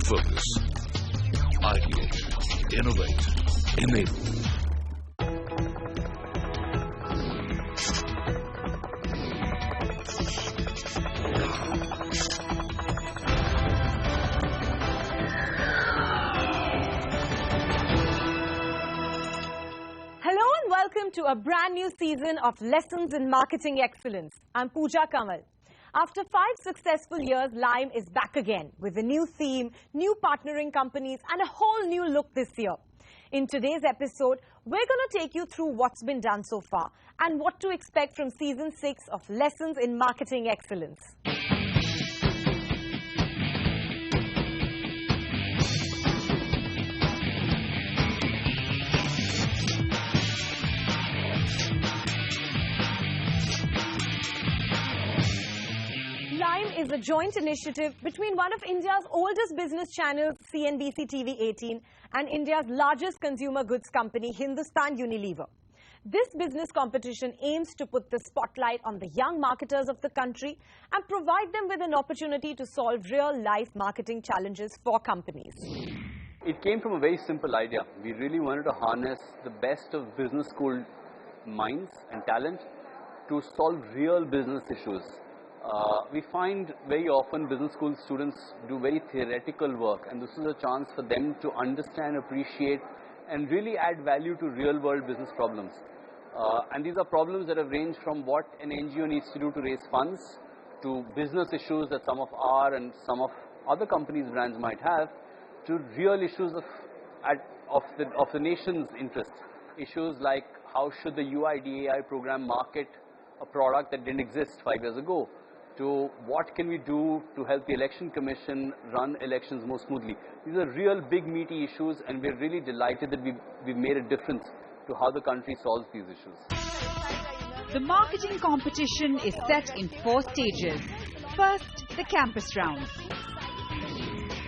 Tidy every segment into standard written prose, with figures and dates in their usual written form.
Focus. Ideate. Innovate. Enable. Welcome to a brand new season of Lessons in Marketing Excellence. I'm Pooja Kamal. After 5 successful years, Lime is back again with a new theme, new partnering companies and a whole new look this year. In today's episode, we're going to take you through what's been done so far and what to expect from Season 6 of Lessons in Marketing Excellence. Lime is a joint initiative between one of India's oldest business channels, CNBC TV 18, and India's largest consumer goods company, Hindustan Unilever. This business competition aims to put the spotlight on the young marketers of the country and provide them with an opportunity to solve real-life marketing challenges for companies. It came from a very simple idea. We really wanted to harness the best of business school minds and talent to solve real business issues. We find very often business school students do very theoretical work, and this is a chance for them to understand, appreciate and really add value to real world business problems. And these are problems that have ranged from what an NGO needs to do to raise funds to business issues that some of our and some of other companies' brands might have, to real issues of the nation's interests. Issues like how should the UIDAI program market a product that didn't exist 5 years ago, to what can we do to help the Election Commission run elections more smoothly. These are real big meaty issues, and we're really delighted that we've made a difference to how the country solves these issues. The marketing competition is set in 4 stages. First, the campus round.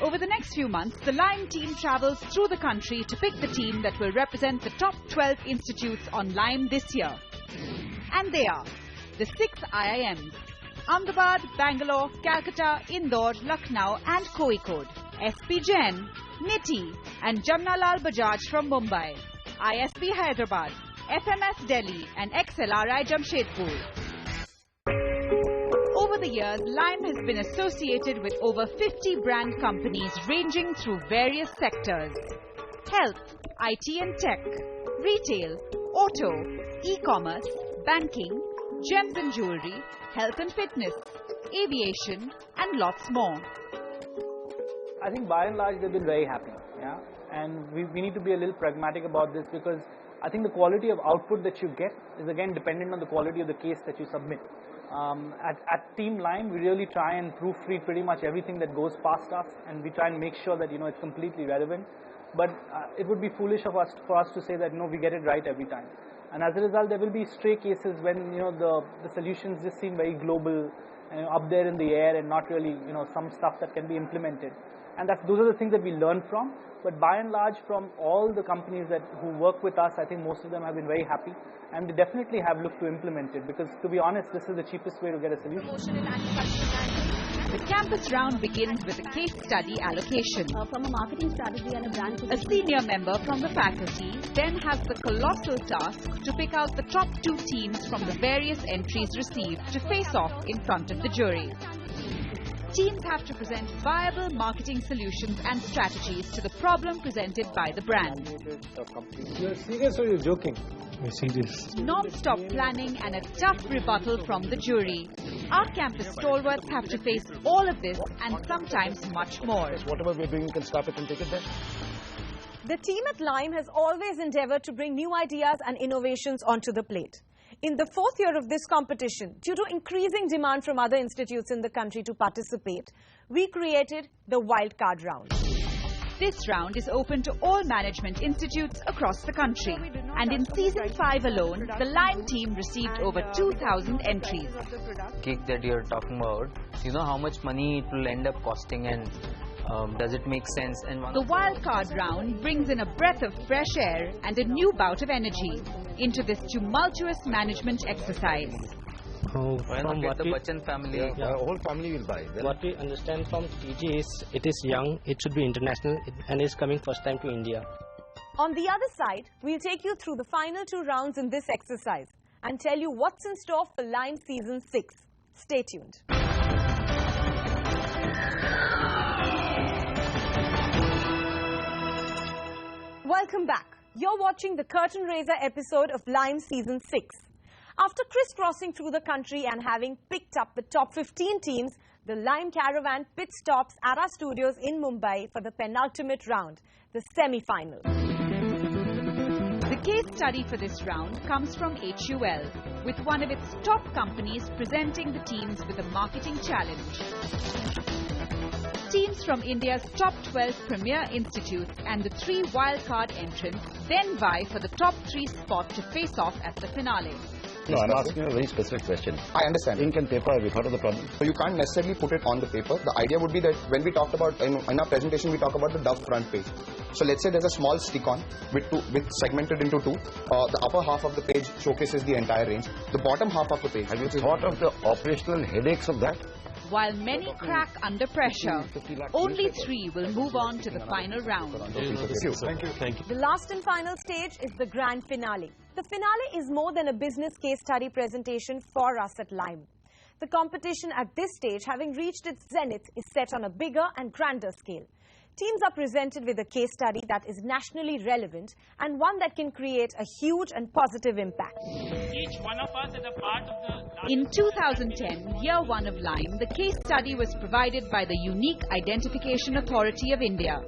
Over the next few months, the Lime team travels through the country to pick the team that will represent the top 12 institutes on Lime this year. And they are the 6 IIMs: Ahmedabad, Bangalore, Calcutta, Indore, Lucknow and Kozhikode, SP Jain, NITI and Jamnalal Bajaj from Mumbai, ISB Hyderabad, FMS Delhi and XLRI Jamshedpur. Over the years, Lime has been associated with over 50 brand companies ranging through various sectors: health, IT and tech, retail, auto, e-commerce, banking, gems and jewelry, health and fitness, aviation and lots more. I think by and large they've been very happy, yeah? And we need to be a little pragmatic about this, because I think the quality of output that you get is again dependent on the quality of the case that you submit. At Team Lime, we really try and proofread pretty much everything that goes past us, and we try and make sure that it's completely relevant. But it would be foolish for us to say that we get it right every time. And as a result, there will be stray cases when the solutions just seem very global, up there in the air, and not really some stuff that can be implemented. And those are the things that we learn from. But by and large, from all the companies who work with us, I think most of them have been very happy, and they definitely have looked to implement it, because to be honest, this is the cheapest way to get a solution. The campus round begins with a case study allocation. From a marketing strategy and a brand A senior member from the faculty then has the colossal task to pick out the top 2 teams from the various entries received to face off in front of the jury. Teams have to present viable marketing solutions and strategies to the problem presented by the brand. You're serious or you're joking? We're serious. Non-stop planning and a tough rebuttal from the jury. Our campus stalwarts have to face all of this and sometimes much more. Whatever we're doing, you can stop it and take it there. The team at Lime has always endeavored to bring new ideas and innovations onto the plate. In the 4th year of this competition, due to increasing demand from other institutes in the country to participate, we created the wildcard round. This round is open to all management institutes across the country. And in Season 5 alone, the Lime team received over 2,000 entries. Cake that you're talking about, you know how much money it will end up costing, and does it make sense? And the wildcard round brings in a breath of fresh air and a new bout of energy into this tumultuous management exercise. Why not From get what the we, Bachchan family? yeah, whole family will buy. Then what we understand from TG is it is young, it should be international, and is coming first time to India. On the other side, we'll take you through the final 2 rounds in this exercise and tell you what's in store for Lime Season 6. Stay tuned. Welcome back. You're watching the curtain raiser episode of Lime Season 6. After crisscrossing through the country and having picked up the top 15 teams, the Lime Caravan pit stops at our studios in Mumbai for the penultimate round, the semi-final. The case study for this round comes from HUL, with one of its top companies presenting the teams with a marketing challenge. Teams from India's top 12 premier institutes and the 3 wildcard entrants then vie for the top 3 spot to face off at the finale. no, I'm asking you a very specific question. I understand. Ink and paper, have you heard of the problem? So you can't necessarily put it on the paper. The idea would be that when we talked about, in our presentation, we talk about the Dove front page. So let's say there's a small stick-on with segmented into 2. The upper half of the page showcases the entire range. The bottom half of the page. Have you thought of the operational headaches of that? While many crack under pressure, only 3 will move on to the final round. Thank you. The last and final stage is the grand finale. The finale is more than a business case study presentation for us at Lime. The competition at this stage, having reached its zenith, is set on a bigger and grander scale. Teams are presented with a case study that is nationally relevant and one that can create a huge and positive impact. Each one of us is a part of the... In 2010, year 1 of Lime, the case study was provided by the Unique Identification Authority of India.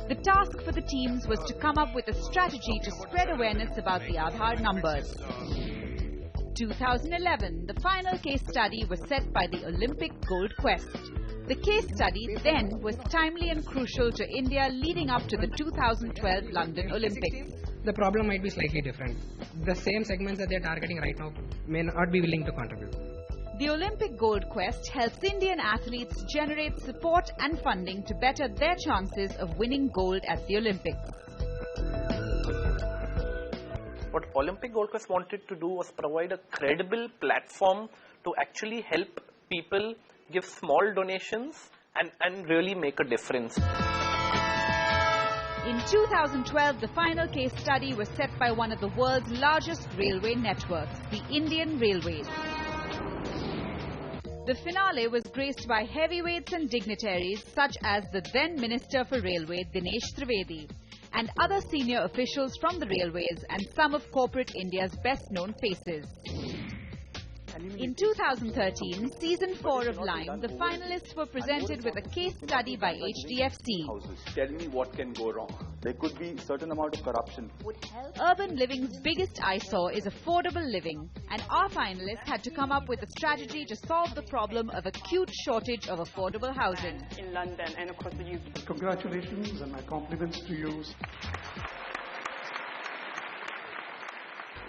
The task for the teams was to come up with a strategy to spread awareness about the Aadhaar numbers. 2011, the final case study was set by the Olympic Gold Quest. The case study then was timely and crucial to India leading up to the 2012 London Olympics. The problem might be slightly different. The same segments that they are targeting right now may not be willing to contribute. The Olympic Gold Quest helps Indian athletes generate support and funding to better their chances of winning gold at the Olympics. What Olympic Gold Quest wanted to do was provide a credible platform to actually help people give small donations and really make a difference. In 2012, the final case study was set by one of the world's largest railway networks, the Indian Railways. The finale was graced by heavyweights and dignitaries such as the then Minister for Railway, Dinesh Trivedi, and other senior officials from the railways and some of corporate India's best-known faces. In 2013, Season 4 of Lime, the finalists were presented with a case study by HDFC. Tell me what can go wrong. There could be a certain amount of corruption. Urban living's biggest eyesore is affordable living, and our finalists had to come up with a strategy to solve the problem of acute shortage of affordable housing. In London and across the UK. Congratulations and my compliments to you.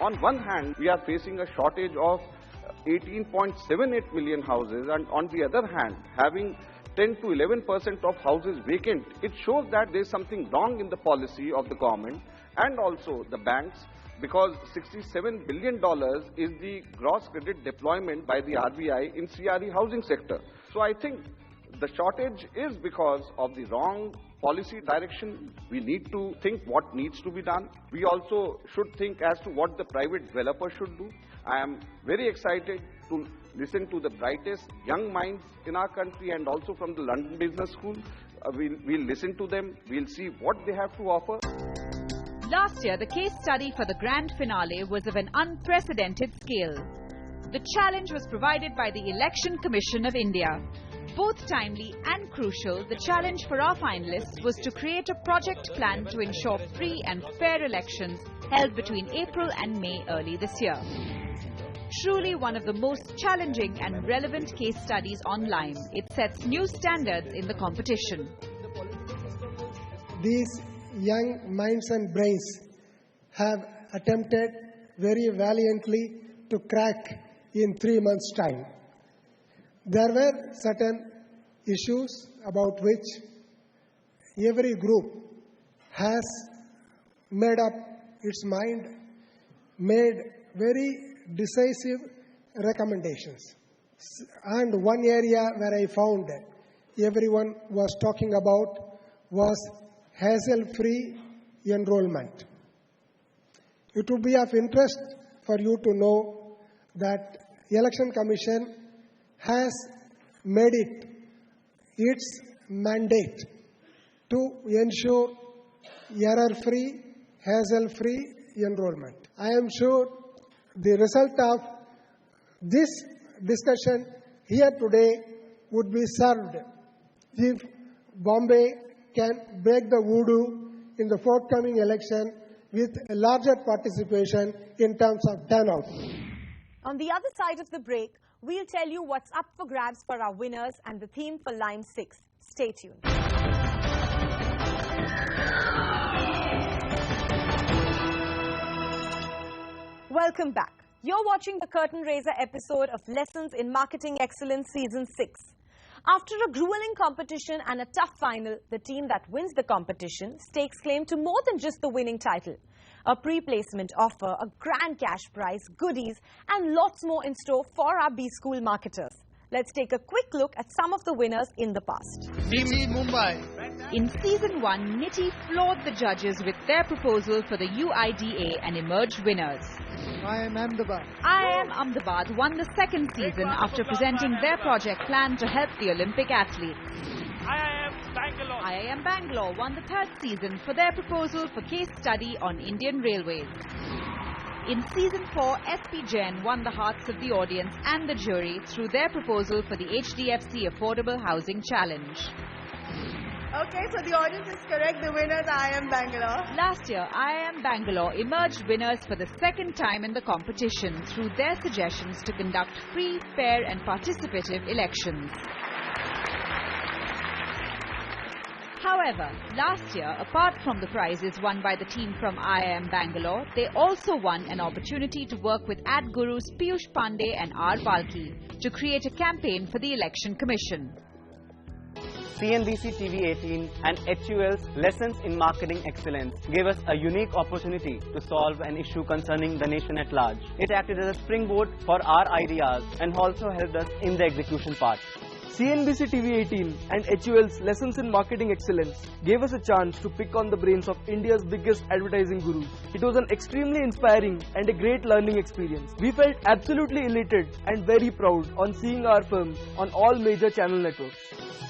On one hand, we are facing a shortage of 18.78 million houses, and on the other hand, having 10 to 11% of houses vacant, it shows that there is something wrong in the policy of the government and also the banks, because $67 billion is the gross credit deployment by the RBI in CRE housing sector. So I think the shortage is because of the wrong policy direction. We need to think what needs to be done. We also should think as to what the private developer should do. I am very excited to listen to the brightest young minds in our country and also from the London Business School. We'll listen to them. We'll see what they have to offer. Last year, the case study for the grand finale was of an unprecedented scale. The challenge was provided by the Election Commission of India. Both timely and crucial, the challenge for our finalists was to create a project plan to ensure free and fair elections held between April and May early this year. Truly one of the most challenging and relevant case studies on Lime. It sets new standards in the competition. These young minds and brains have attempted very valiantly to crack in 3 months' time. There were certain issues about which every group has made up its mind, made very decisive recommendations. And one area where I found everyone was talking about was hassle-free enrollment. It would be of interest for you to know that Election Commission has made it its mandate to ensure error-free, hassle-free enrollment. I am sure the result of this discussion here today would be served if Bombay can break the voodoo in the forthcoming election with a larger participation in terms of turnout. On the other side of the break, we'll tell you what's up for grabs for our winners and the theme for Lime 6. Stay tuned. Welcome back. You're watching the curtain raiser episode of Lessons in Marketing Excellence Season 6. After a grueling competition and a tough final, the team that wins the competition stakes claim to more than just the winning title. A pre-placement offer, a grand cash prize, goodies, and lots more in store for our B-School marketers. Let's take a quick look at some of the winners in the past. Mumbai. In Season 1, Nitty floored the judges with their proposal for the UIDA and emerged winners. IIM Ahmedabad. IIM Ahmedabad won the second season after presenting their project plan to help the Olympic athletes. IIM Bangalore won the third season for their proposal for case study on Indian Railways. In Season 4, SP Jain won the hearts of the audience and the jury through their proposal for the HDFC Affordable Housing Challenge. Okay, so the audience is correct. The winner is IIM Bangalore. Last year, IIM Bangalore emerged winners for the second time in the competition through their suggestions to conduct free, fair and participative elections. However, last year, apart from the prizes won by the team from IIM Bangalore, they also won an opportunity to work with ad gurus Piyush Pandey and R. Balki to create a campaign for the Election Commission. CNBC TV 18 and HUL's Lessons in Marketing Excellence gave us a unique opportunity to solve an issue concerning the nation at large. It acted as a springboard for our ideas and also helped us in the execution part. CNBC TV 18 and HUL's Lessons in Marketing Excellence gave us a chance to pick on the brains of India's biggest advertising gurus. It was an extremely inspiring and a great learning experience. We felt absolutely elated and very proud on seeing our films on all major channel networks.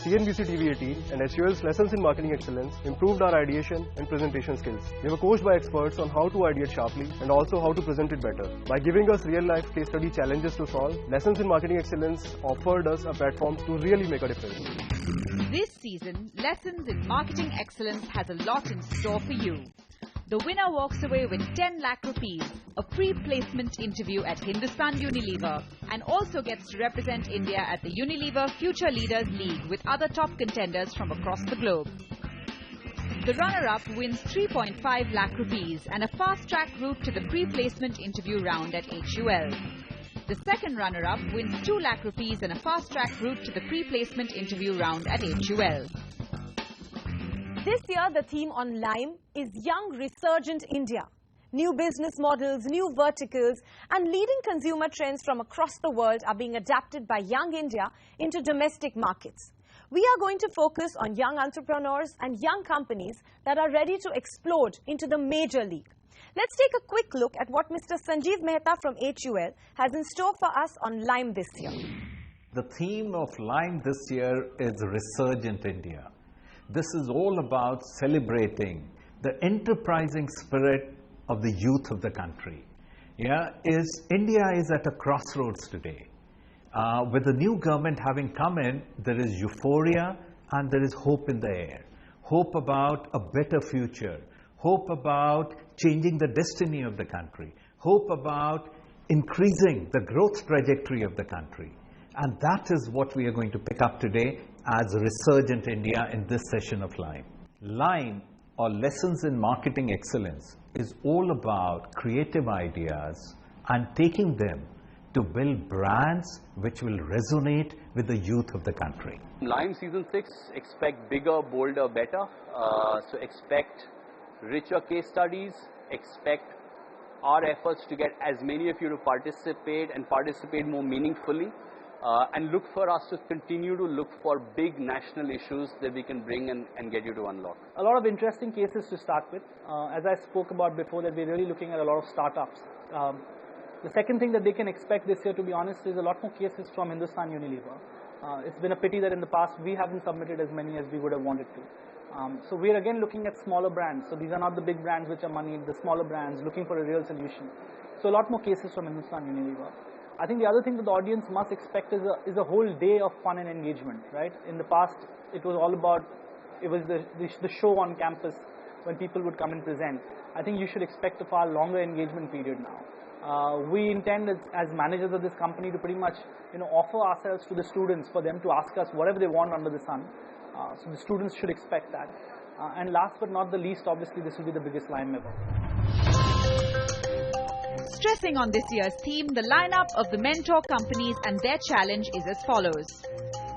CNBC TV 18 and HUL's Lessons in Marketing Excellence improved our ideation and presentation skills. We were coached by experts on how to ideate sharply and also how to present it better. By giving us real-life case study challenges to solve, Lessons in Marketing Excellence offered us a platform to really make a difference. This season, Lessons in Marketing Excellence has a lot in store for you. The winner walks away with 10 lakh rupees, a pre-placement interview at Hindustan Unilever, and also gets to represent India at the Unilever Future Leaders League with other top contenders from across the globe. The runner-up wins 3.5 lakh rupees and a fast-track route to the pre-placement interview round at HUL. The second runner-up wins 2 lakh rupees and a fast-track route to the pre-placement interview round at HUL. This year, the theme on Lime is Young Resurgent India. New business models, new verticals, and leading consumer trends from across the world are being adapted by Young India into domestic markets. We are going to focus on young entrepreneurs and young companies that are ready to explode into the major league. Let's take a quick look at what Mr. Sanjeev Mehta from HUL has in store for us on Lime this year. The theme of Lime this year is Resurgent India. This is all about celebrating the enterprising spirit of the youth of the country. India is at a crossroads today. With the new government having come in, there is euphoria and there is hope in the air. Hope about a better future. Hope about changing the destiny of the country. Hope about increasing the growth trajectory of the country. And that is what we are going to pick up today as Resurgent India in this session of Lime. Lime, or Lessons in Marketing Excellence, is all about creative ideas and taking them to build brands which will resonate with the youth of the country. Lime Season 6, expect bigger, bolder, better. So expect richer case studies, expect our efforts to get as many of you to participate and participate more meaningfully. And look for us to continue to look for big national issues that we can bring and get you to unlock. A lot of interesting cases to start with. As I spoke about before, that we're really looking at a lot of startups. The second thing that they can expect this year, to be honest, is a lot more cases from Hindustan Unilever. It's been a pity that in the past we haven't submitted as many as we would have wanted to. So we're again looking at smaller brands. So these are not the big brands which are moneyed, the smaller brands looking for a real solution. So a lot more cases from Hindustan Unilever. I think the other thing that the audience must expect is a whole day of fun and engagement, right? In the past, it was all about, it was the show on campus when people would come and present. I think you should expect a far longer engagement period now. We intend as managers of this company to pretty much, offer ourselves to the students for them to ask us whatever they want under the sun. So the students should expect that. And last but not the least, obviously, this will be the biggest Lime ever. Stressing on this year's theme, the lineup of the mentor companies and their challenge is as follows.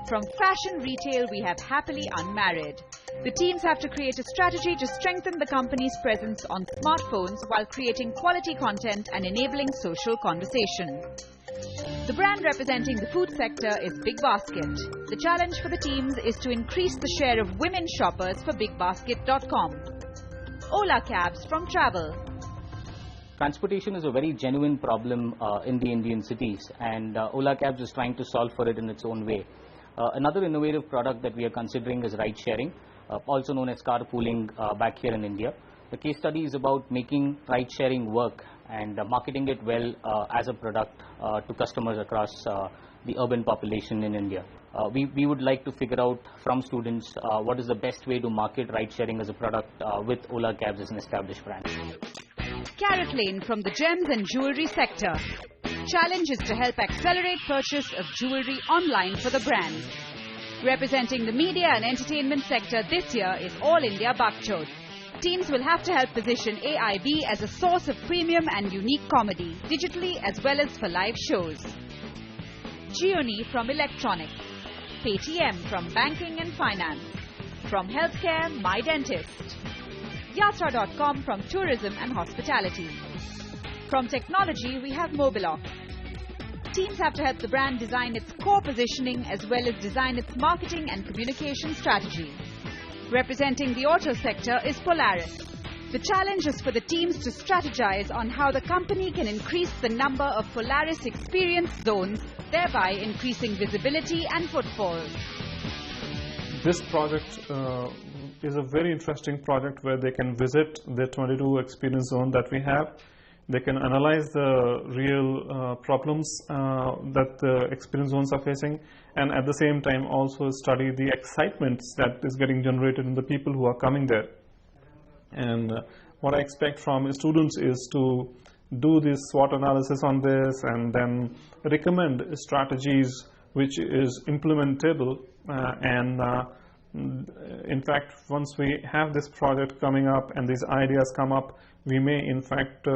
From fashion retail, we have Happily Unmarried. The teams have to create a strategy to strengthen the company's presence on smartphones while creating quality content and enabling social conversation. The brand representing the food sector is Big Basket. The challenge for the teams is to increase the share of women shoppers for BigBasket.com. Ola Cabs from Travel. Transportation is a very genuine problem in the Indian cities, and Ola Cabs is trying to solve for it in its own way. Another innovative product that we are considering is ride sharing, also known as carpooling back here in India. The case study is about making ride sharing work and marketing it well as a product to customers across the urban population in India. We would like to figure out from students what is the best way to market ride sharing as a product with Ola Cabs as an established brand. Carrot Lane from the gems and jewelry sector. Challenge is to help accelerate purchase of jewelry online for the brand. Representing the media and entertainment sector this year is All India Bakchod. Teams will have to help position AIB as a source of premium and unique comedy, digitally as well as for live shows. Gioni from electronics. Paytm from banking and finance. From healthcare, My Dentist. Yatra.com from tourism and hospitality. From technology, we have Mobiloc. Teams have to help the brand design its core positioning as well as design its marketing and communication strategy. Representing the auto sector is Polaris. The challenge is for the teams to strategize on how the company can increase the number of Polaris experience zones, thereby increasing visibility and footfall. This project is a very interesting project where they can visit the 22 experience zone that we have. They can analyze the real problems that the experience zones are facing, and at the same time also study the excitement that is getting generated in the people who are coming there. And what I expect from students is to do this SWOT analysis on this and then recommend strategies which is implementable in fact, once we have this project coming up and these ideas come up, we may in fact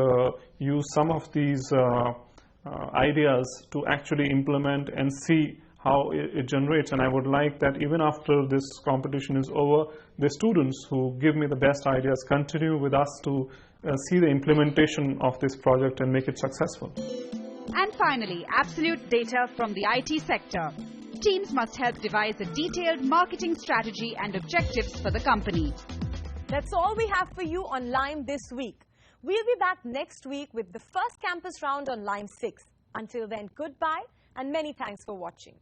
use some of these ideas to actually implement and see how it generates. And I would like that even after this competition is over, the students who give me the best ideas continue with us to see the implementation of this project and make it successful. And finally, absolute data from the IT sector. Teams must help devise a detailed marketing strategy and objectives for the company. That's all we have for you on Lime this week. We'll be back next week with the first campus round on Lime 6. Until then, goodbye and many thanks for watching.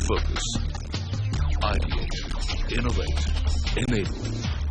Focus, ideate, innovate, enable.